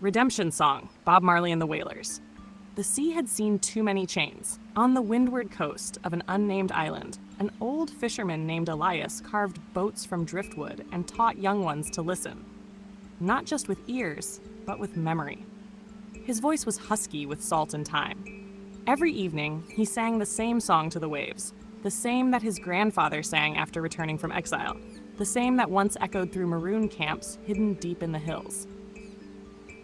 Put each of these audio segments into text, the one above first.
Redemption Song, Bob Marley and the Wailers. The sea had seen too many chains. On the windward coast of an unnamed island, an old fisherman named Elias carved boats from driftwood and taught young ones to listen. Not just with ears, but with memory. His voice was husky with salt and thyme. Every evening, he sang the same song to the waves, the same that his grandfather sang after returning from exile, the same that once echoed through maroon camps hidden deep in the hills.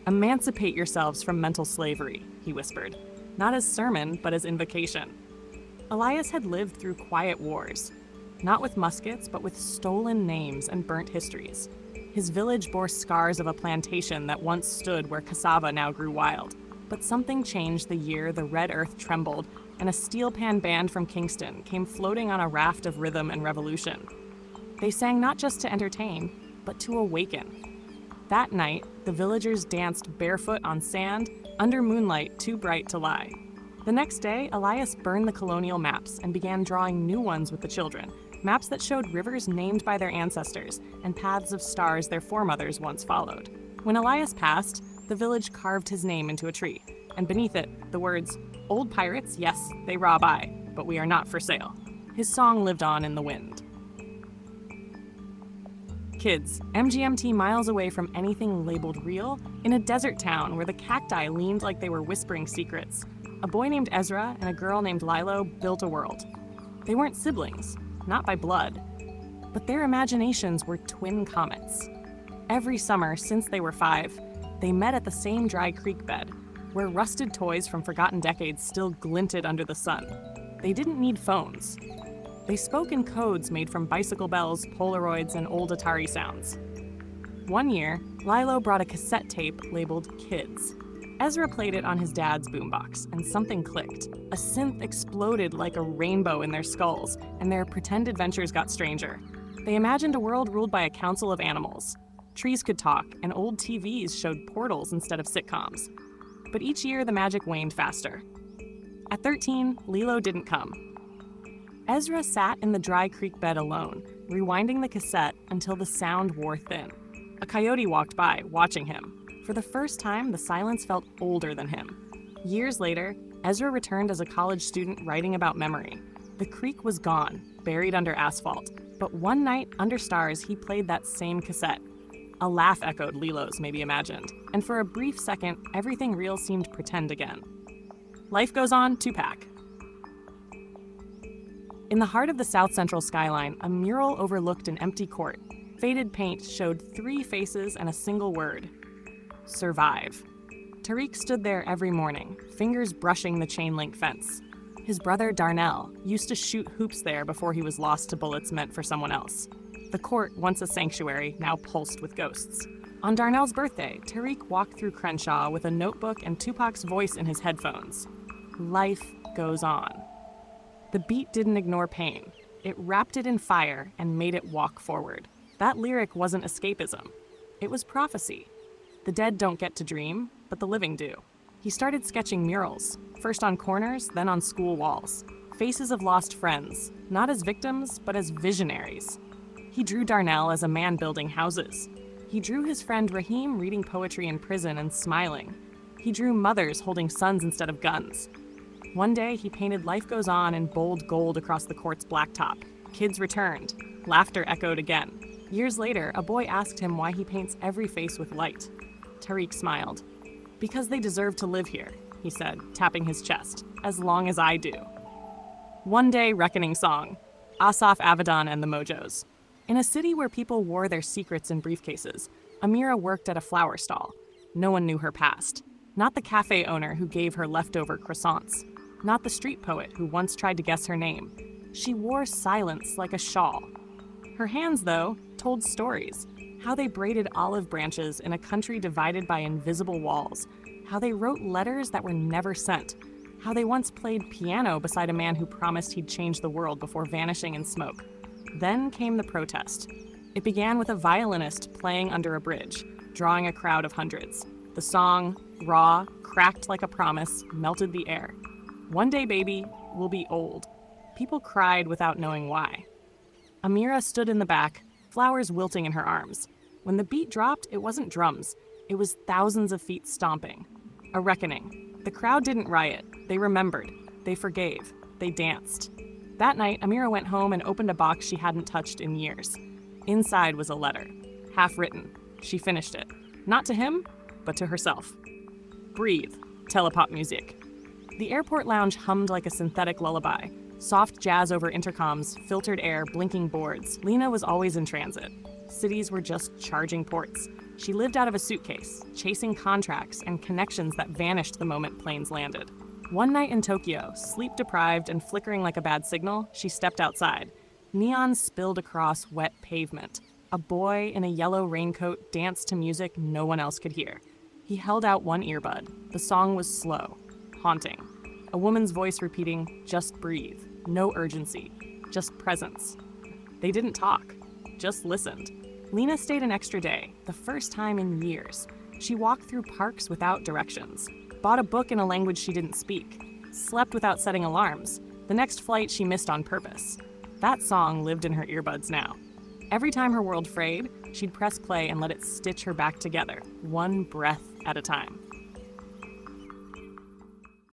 "Emancipate yourselves from mental slavery," he whispered, not as sermon, but as invocation. Elias had lived through quiet wars, not with muskets, but with stolen names and burnt histories. His village bore scars of a plantation that once stood where cassava now grew wild. But something changed the year the red earth trembled, and a steel pan band from Kingston came floating on a raft of rhythm and revolution. They sang not just to entertain, but to awaken. That night, the villagers danced barefoot on sand, under moonlight too bright to lie. The next day, Elias burned the colonial maps and began drawing new ones with the children, maps that showed rivers named by their ancestors and paths of stars their foremothers once followed. When Elias passed, the village carved his name into a tree, and beneath it, the words, "Old pirates, yes, they rob I, but we are not for sale." His song lived on in the wind. Kids, MGMT miles away from anything labeled real, in a desert town where the cacti leaned like they were whispering secrets. A boy named Ezra and a girl named Lilo built a world. They weren't siblings, not by blood, but their imaginations were twin comets. Every summer since they were 5, they met at the same dry creek bed, where rusted toys from forgotten decades still glinted under the sun. They didn't need phones. They spoke in codes made from bicycle bells, Polaroids, and old Atari sounds. One year, Lilo brought a cassette tape labeled Kids. Ezra played it on his dad's boombox, and something clicked. A synth exploded like a rainbow in their skulls, and their pretend adventures got stranger. They imagined a world ruled by a council of animals. Trees could talk, and old TVs showed portals instead of sitcoms. But each year, the magic waned faster. At 13, Lilo didn't come. Ezra sat in the dry creek bed alone, rewinding the cassette until the sound wore thin. A coyote walked by, watching him. For the first time, the silence felt older than him. Years later, Ezra returned as a college student writing about memory. The creek was gone, buried under asphalt. But one night, under stars, he played that same cassette. A laugh echoed Lilo's, maybe imagined. And for a brief second, everything real seemed pretend again. Life goes on, 2-pack. In the heart of the South Central skyline, a mural overlooked an empty court. Faded paint showed 3 faces and a single word: survive. Tariq stood there every morning, fingers brushing the chain-link fence. His brother Darnell used to shoot hoops there before he was lost to bullets meant for someone else. The court, once a sanctuary, now pulsed with ghosts. On Darnell's birthday, Tariq walked through Crenshaw with a notebook and Tupac's voice in his headphones. Life goes on. The beat didn't ignore pain. It wrapped it in fire and made it walk forward. That lyric wasn't escapism. It was prophecy. The dead don't get to dream, but the living do. He started sketching murals, first on corners, then on school walls. Faces of lost friends, not as victims, but as visionaries. He drew Darnell as a man building houses. He drew his friend Raheem reading poetry in prison and smiling. He drew mothers holding sons instead of guns. One day, he painted "Life Goes On" in bold gold across the court's blacktop. Kids returned. Laughter echoed again. Years later, a boy asked him why he paints every face with light. Tariq smiled. "Because they deserve to live here," he said, tapping his chest, "as long as I do." One Day Reckoning Song, Asaf, Avidan, and the Mojos. In a city where people wore their secrets in briefcases, Amira worked at a flower stall. No one knew her past. Not the cafe owner who gave her leftover croissants. Not the street poet who once tried to guess her name. She wore silence like a shawl. Her hands, though, told stories. How they braided olive branches in a country divided by invisible walls. How they wrote letters that were never sent. How they once played piano beside a man who promised he'd change the world before vanishing in smoke. Then came the protest. It began with a violinist playing under a bridge, drawing a crowd of hundreds. The song, raw, cracked like a promise, melted the air. One day, baby, we'll be old. People cried without knowing why. Amira stood in the back, flowers wilting in her arms. When the beat dropped, it wasn't drums. It was thousands of feet stomping. A reckoning. The crowd didn't riot. They remembered. They forgave. They danced. That night, Amira went home and opened a box she hadn't touched in years. Inside was a letter, half written. She finished it. Not to him, but to herself. Breathe. Télépopmusik. The airport lounge hummed like a synthetic lullaby. Soft jazz over intercoms, filtered air, blinking boards. Lena was always in transit. Cities were just charging ports. She lived out of a suitcase, chasing contracts and connections that vanished the moment planes landed. One night in Tokyo, sleep-deprived and flickering like a bad signal, she stepped outside. Neon spilled across wet pavement. A boy in a yellow raincoat danced to music no one else could hear. He held out one earbud. The song was slow, haunting. A woman's voice repeating, "Just breathe." No urgency, just presence. They didn't talk, just listened. Lena stayed an extra day, the first time in years. She walked through parks without directions, bought a book in a language she didn't speak, slept without setting alarms. The next flight she missed on purpose. That song lived in her earbuds now. Every time her world frayed, she'd press play and let it stitch her back together, one breath at a time.